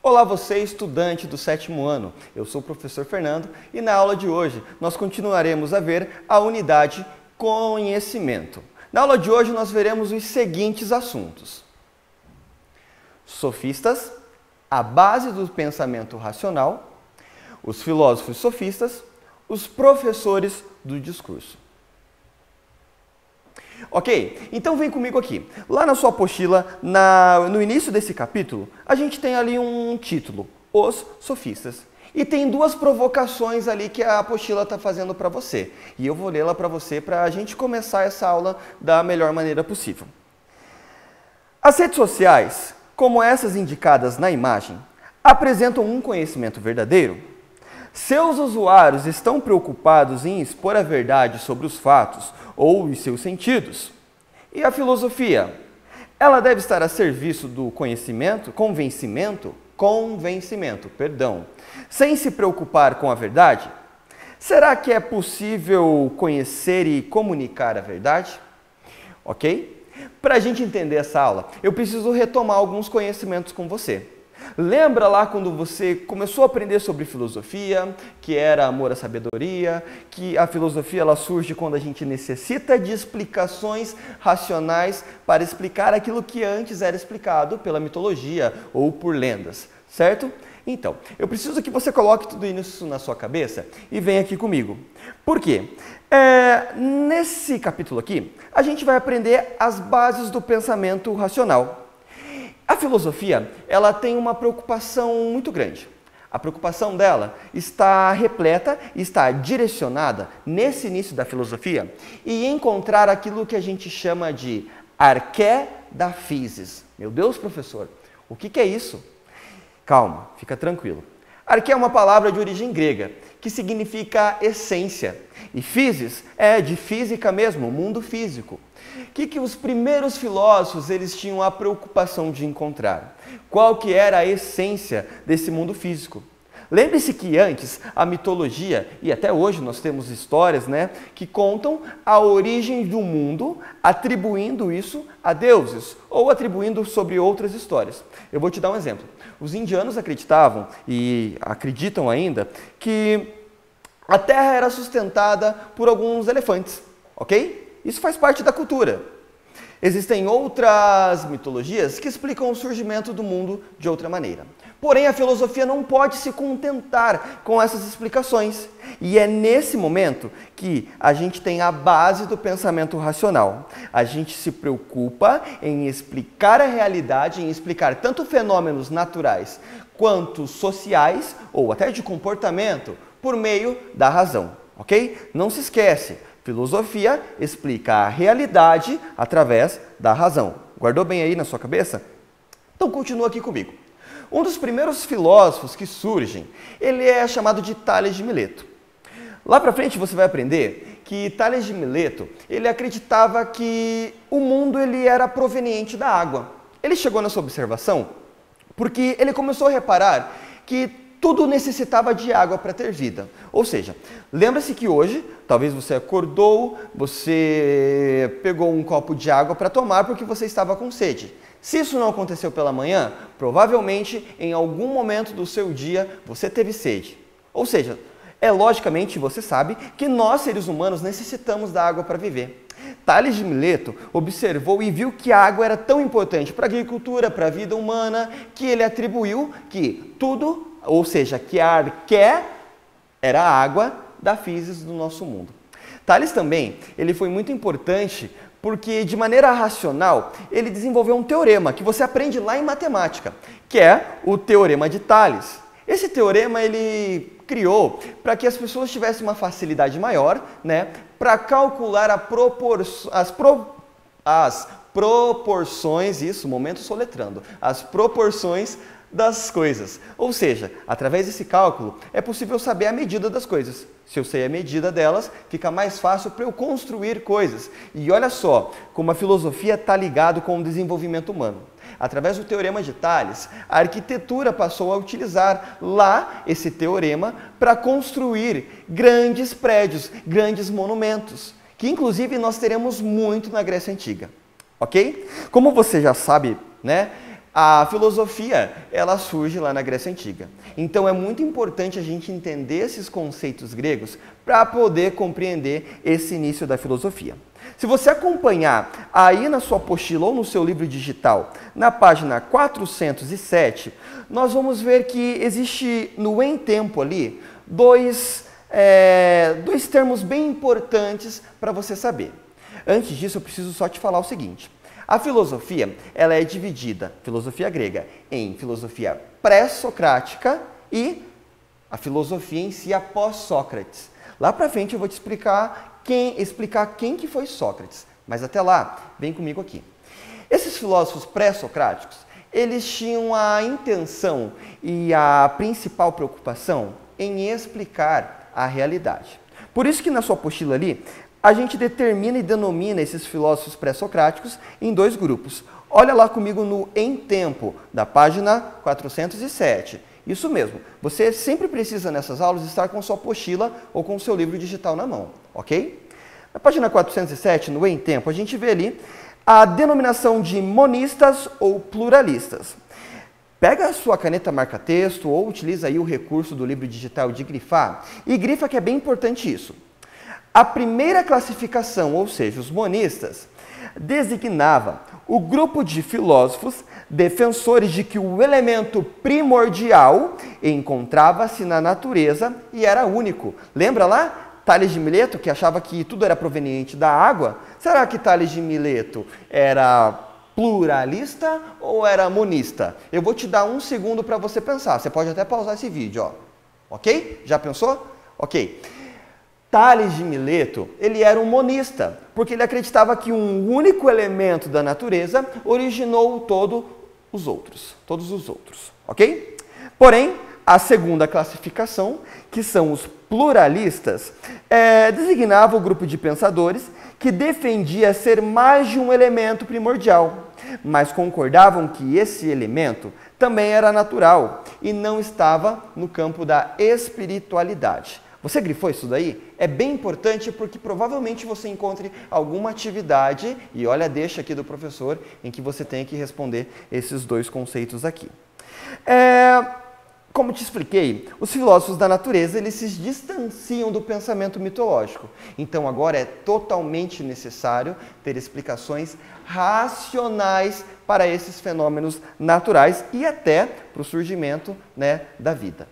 Olá você, estudante do 7º ano. Eu sou o professor Fernando e na aula de hoje nós continuaremos a ver a unidade conhecimento. Na aula de hoje nós veremos os seguintes assuntos: sofistas, a base do pensamento racional, os filósofos sofistas, os professores do discurso. Ok, então vem comigo aqui. Lá na sua apostila, no início desse capítulo, a gente tem ali um título, Os Sofistas. E tem duas provocações ali que a apostila está fazendo para você. E eu vou lê-la para você para a gente começar essa aula da melhor maneira possível. As redes sociais, como essas indicadas na imagem, apresentam um conhecimento verdadeiro? Seus usuários estão preocupados em expor a verdade sobre os fatos ou os seus sentidos? E a filosofia? Ela deve estar a serviço do convencimento, sem se preocupar com a verdade? Será que é possível conhecer e comunicar a verdade? Ok? Para a gente entender essa aula, eu preciso retomar alguns conhecimentos com você. Lembra lá quando você começou a aprender sobre filosofia, que era amor à sabedoria, que a filosofia ela surge quando a gente necessita de explicações racionais para explicar aquilo que antes era explicado pela mitologia ou por lendas, certo? Então, eu preciso que você coloque tudo isso na sua cabeça e venha aqui comigo. Por quê? Nesse capítulo aqui, a gente vai aprender as bases do pensamento racional. A filosofia, ela tem uma preocupação muito grande. A preocupação dela está repleta, está direcionada nesse início da filosofia e encontrar aquilo que a gente chama de arqué da physis. Meu Deus, professor, o que é isso? Calma, fica tranquilo. Arqué é uma palavra de origem grega, que significa essência. E physis é de física mesmo, mundo físico. O que os primeiros filósofos eles tinham a preocupação de encontrar? Qual que era a essência desse mundo físico? Lembre-se que antes a mitologia, e até hoje nós temos histórias, que contam a origem do mundo, atribuindo isso a deuses, ou atribuindo sobre outras histórias. Eu vou te dar um exemplo. Os indianos acreditavam, e acreditam ainda, que a Terra era sustentada por alguns elefantes, ok? Isso faz parte da cultura. Existem outras mitologias que explicam o surgimento do mundo de outra maneira. Porém, a filosofia não pode se contentar com essas explicações. E é nesse momento que a gente tem a base do pensamento racional. A gente se preocupa em explicar a realidade, em explicar tanto fenômenos naturais quanto sociais, ou até de comportamento, por meio da razão. Ok? Não se esquece. Filosofia explica a realidade através da razão. Guardou bem aí na sua cabeça? Então continua aqui comigo. Um dos primeiros filósofos que surgem, ele é chamado de Tales de Mileto. Lá para frente você vai aprender que Tales de Mileto, ele acreditava que o mundo ele era proveniente da água. Ele chegou nessa observação porque ele começou a reparar que tudo necessitava de água para ter vida. Ou seja, lembra-se que hoje, talvez você acordou, você pegou um copo de água para tomar porque você estava com sede. Se isso não aconteceu pela manhã, provavelmente em algum momento do seu dia você teve sede. Ou seja, logicamente você sabe que nós seres humanos necessitamos da água para viver. Tales de Mileto observou e viu que a água era tão importante para a agricultura, para a vida humana, que ele atribuiu que tudo, ou seja, que a arqué era a água da physis do nosso mundo. Tales também, ele foi muito importante porque, de maneira racional, ele desenvolveu um teorema que você aprende lá em matemática, que é o Teorema de Tales. Esse teorema ele criou para que as pessoas tivessem uma facilidade maior, para calcular as proporções, isso, momento soletrando, as proporções das coisas. Ou seja, através desse cálculo é possível saber a medida das coisas. Se eu sei a medida delas, fica mais fácil para eu construir coisas. E olha só como a filosofia está ligada com o desenvolvimento humano. Através do Teorema de Tales, a arquitetura passou a utilizar lá esse teorema para construir grandes prédios, grandes monumentos, que inclusive nós teremos muito na Grécia Antiga. Ok? Como você já sabe, A filosofia, ela surge lá na Grécia Antiga. Então é muito importante a gente entender esses conceitos gregos para poder compreender esse início da filosofia. Se você acompanhar aí na sua apostila ou no seu livro digital, na página 407, nós vamos ver que existe no em tempo ali dois termos bem importantes para você saber. Antes disso, eu preciso só te falar o seguinte. A filosofia, ela é dividida, filosofia grega, em filosofia pré-socrática e a filosofia em si após Sócrates. Lá para frente eu vou te explicar quem que foi Sócrates. Mas até lá, vem comigo aqui. Esses filósofos pré-socráticos, eles tinham a intenção e a principal preocupação em explicar a realidade. Por isso que na sua apostila ali, a gente determina e denomina esses filósofos pré-socráticos em dois grupos. Olha lá comigo no Em Tempo, da página 407. Isso mesmo, você sempre precisa nessas aulas estar com sua apostila ou com o seu livro digital na mão, ok? Na página 407, no Em Tempo, a gente vê ali a denominação de monistas ou pluralistas. Pega a sua caneta marca-texto ou utiliza aí o recurso do livro digital de grifar e grifa que é bem importante isso. A primeira classificação, ou seja, os monistas, designava o grupo de filósofos defensores de que o elemento primordial encontrava-se na natureza e era único. Lembra lá? Tales de Mileto, que achava que tudo era proveniente da água. Será que Tales de Mileto era pluralista ou era monista? Eu vou te dar um segundo para você pensar. Você pode até pausar esse vídeo, ó. Ok? Já pensou? Ok. Tales de Mileto, ele era um monista, porque ele acreditava que um único elemento da natureza originou todos os outros, ok? Porém, a segunda classificação, que são os pluralistas, designava o grupo de pensadores que defendia ser mais de um elemento primordial, mas concordavam que esse elemento também era natural e não estava no campo da espiritualidade. Você grifou isso daí? É bem importante porque provavelmente você encontre alguma atividade, e olha a deixa aqui do professor, em que você tem que responder esses dois conceitos aqui. Como te expliquei, os filósofos da natureza eles se distanciam do pensamento mitológico. Então agora é totalmente necessário ter explicações racionais para esses fenômenos naturais e até para o surgimento, né, da vida.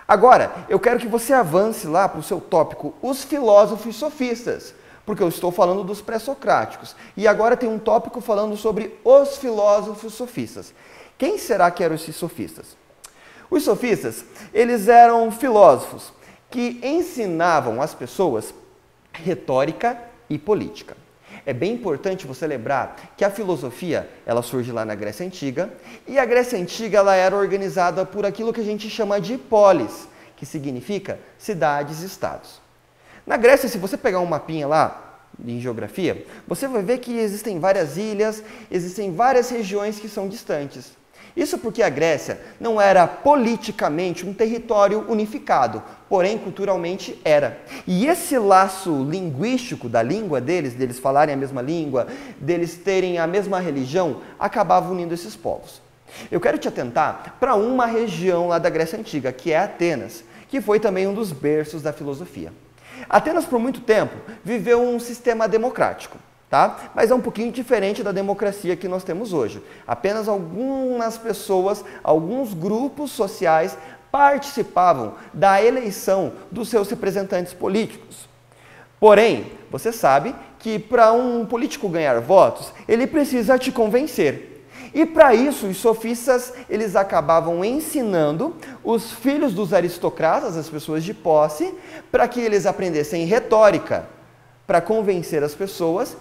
Agora, eu quero que você avance lá para o seu tópico, os filósofos sofistas, porque eu estou falando dos pré-socráticos. E agora tem um tópico falando sobre os filósofos sofistas. Quem será que eram esses sofistas? Os sofistas, eles eram filósofos que ensinavam às pessoas retórica e política. É bem importante você lembrar que a filosofia, ela surge lá na Grécia Antiga, e a Grécia Antiga ela era organizada por aquilo que a gente chama de polis, que significa cidades-estados. Na Grécia, se você pegar um mapinha lá, em geografia, você vai ver que existem várias ilhas, existem várias regiões que são distantes. Isso porque a Grécia não era politicamente um território unificado, porém culturalmente era. E esse laço linguístico da língua deles falarem a mesma língua, deles terem a mesma religião, acabava unindo esses povos. Eu quero te atentar para uma região lá da Grécia Antiga, que é Atenas, que foi também um dos berços da filosofia. Atenas, por muito tempo, viveu um sistema democrático. Tá? Mas é um pouquinho diferente da democracia que nós temos hoje. Apenas algumas pessoas, alguns grupos sociais participavam da eleição dos seus representantes políticos. Porém, você sabe que para um político ganhar votos, ele precisa te convencer. E para isso, os sofistas, eles acabavam ensinando os filhos dos aristocratas, as pessoas de posse, para que eles aprendessem retórica, para convencer as pessoas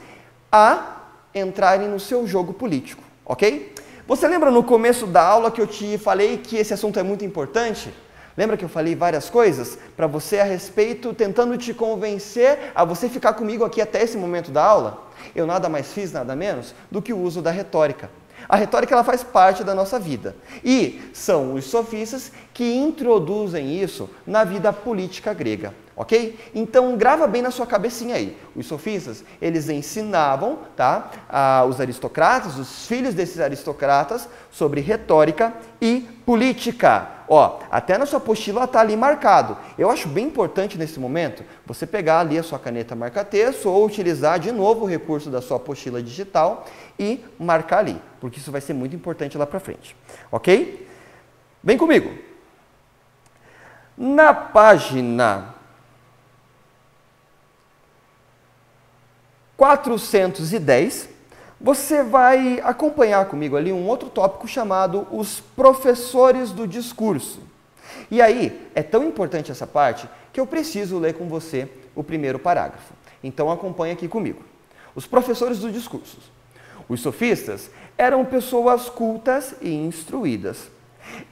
a entrarem no seu jogo político, ok? Você lembra no começo da aula que eu te falei que esse assunto é muito importante? Lembra que eu falei várias coisas para você a respeito, tentando te convencer a você ficar comigo aqui até esse momento da aula? Eu nada mais fiz, nada menos, do que o uso da retórica. A retórica ela faz parte da nossa vida. E são os sofistas que introduzem isso na vida política grega. Ok? Então, grava bem na sua cabecinha aí. Os sofistas, eles ensinavam, tá, os aristocratas, os filhos desses aristocratas, sobre retórica e política. Ó, até na sua apostila está ali marcado. Eu acho bem importante nesse momento você pegar ali a sua caneta marca-texto ou utilizar de novo o recurso da sua apostila digital e marcar ali, porque isso vai ser muito importante lá para frente. Ok? Vem comigo. Na página 410, você vai acompanhar comigo ali um outro tópico chamado os professores do discurso. E aí, é tão importante essa parte que eu preciso ler com você o primeiro parágrafo. Então acompanhe aqui comigo. Os professores do discurso. Os sofistas eram pessoas cultas e instruídas.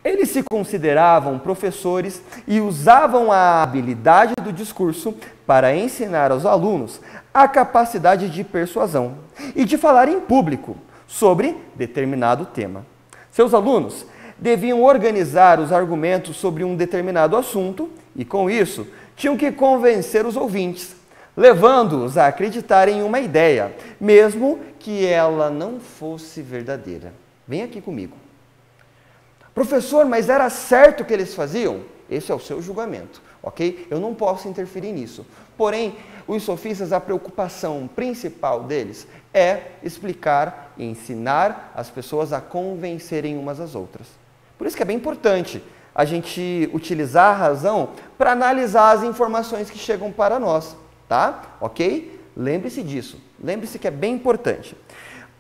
Eles se consideravam professores e usavam a habilidade do discurso para ensinar aos alunos a capacidade de persuasão e de falar em público sobre determinado tema. Seus alunos deviam organizar os argumentos sobre um determinado assunto e, com isso, tinham que convencer os ouvintes, levando-os a acreditar em uma ideia, mesmo que ela não fosse verdadeira. Vem aqui comigo. Professor, mas era certo o que eles faziam? Esse é o seu julgamento, ok? Eu não posso interferir nisso. Porém, os sofistas, a preocupação principal deles é explicar e ensinar as pessoas a convencerem umas às outras. Por isso que é bem importante a gente utilizar a razão para analisar as informações que chegam para nós, tá? Ok? Lembre-se disso. Lembre-se que é bem importante.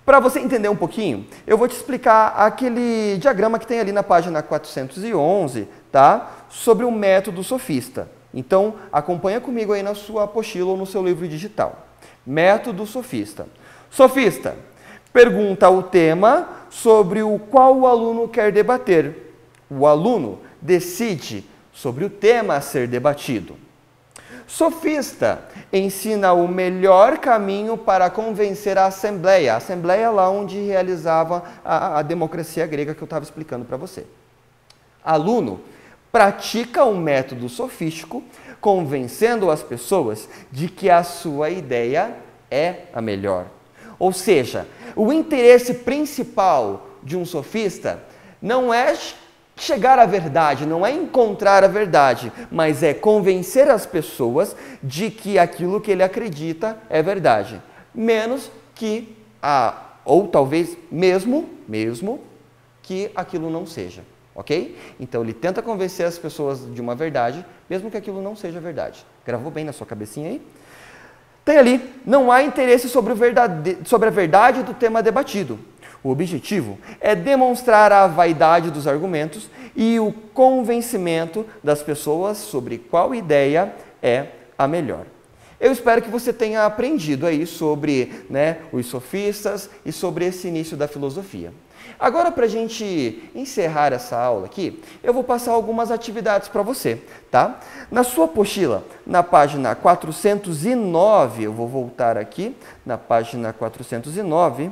Para você entender um pouquinho, eu vou te explicar aquele diagrama que tem ali na página 411, tá? Sobre o método sofista. Então, acompanha comigo aí na sua apostila ou no seu livro digital. Método sofista. Sofista, pergunta o tema sobre o qual o aluno quer debater. O aluno decide sobre o tema a ser debatido. Sofista ensina o melhor caminho para convencer a assembleia é lá onde realizava a democracia grega que eu estava explicando para você. Aluno pratica um método sofístico, convencendo as pessoas de que a sua ideia é a melhor. Ou seja, o interesse principal de um sofista não é chegar à verdade, não é encontrar a verdade, mas é convencer as pessoas de que aquilo que ele acredita é verdade, menos que ou talvez mesmo que aquilo não seja, ok? Então ele tenta convencer as pessoas de uma verdade, mesmo que aquilo não seja verdade. Gravou bem na sua cabecinha aí? Tem ali, não há interesse sobre a verdade do tema debatido. O objetivo é demonstrar a vaidade dos argumentos e o convencimento das pessoas sobre qual ideia é a melhor. Eu espero que você tenha aprendido aí sobre os sofistas e sobre esse início da filosofia. Agora, para a gente encerrar essa aula aqui, eu vou passar algumas atividades para você, tá? Na sua apostila, na página 409, eu vou voltar aqui, na página 409,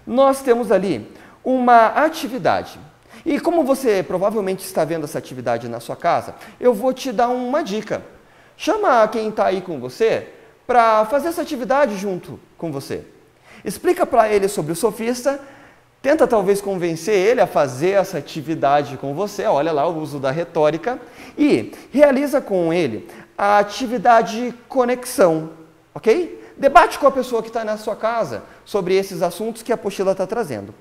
nós temos ali uma atividade. E como você provavelmente está vendo essa atividade na sua casa, eu vou te dar uma dica. Chama quem está aí com você para fazer essa atividade junto com você. Explica para ele sobre o sofista, tenta talvez convencer ele a fazer essa atividade com você, olha lá o uso da retórica, e realiza com ele a atividade conexão, ok? Debate com a pessoa que está na sua casa sobre esses assuntos que a apostila está trazendo.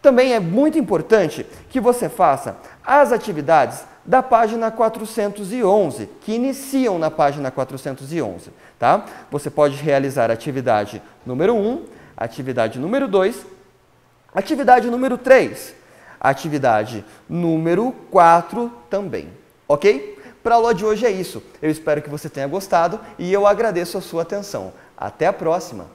Também é muito importante que você faça as atividades da página 411, que iniciam na página 411, tá? Você pode realizar a atividade número 1, atividade número 2, atividade número 3, atividade número 4 também, ok? Para a aula de hoje é isso. Eu espero que você tenha gostado e eu agradeço a sua atenção. Até a próxima!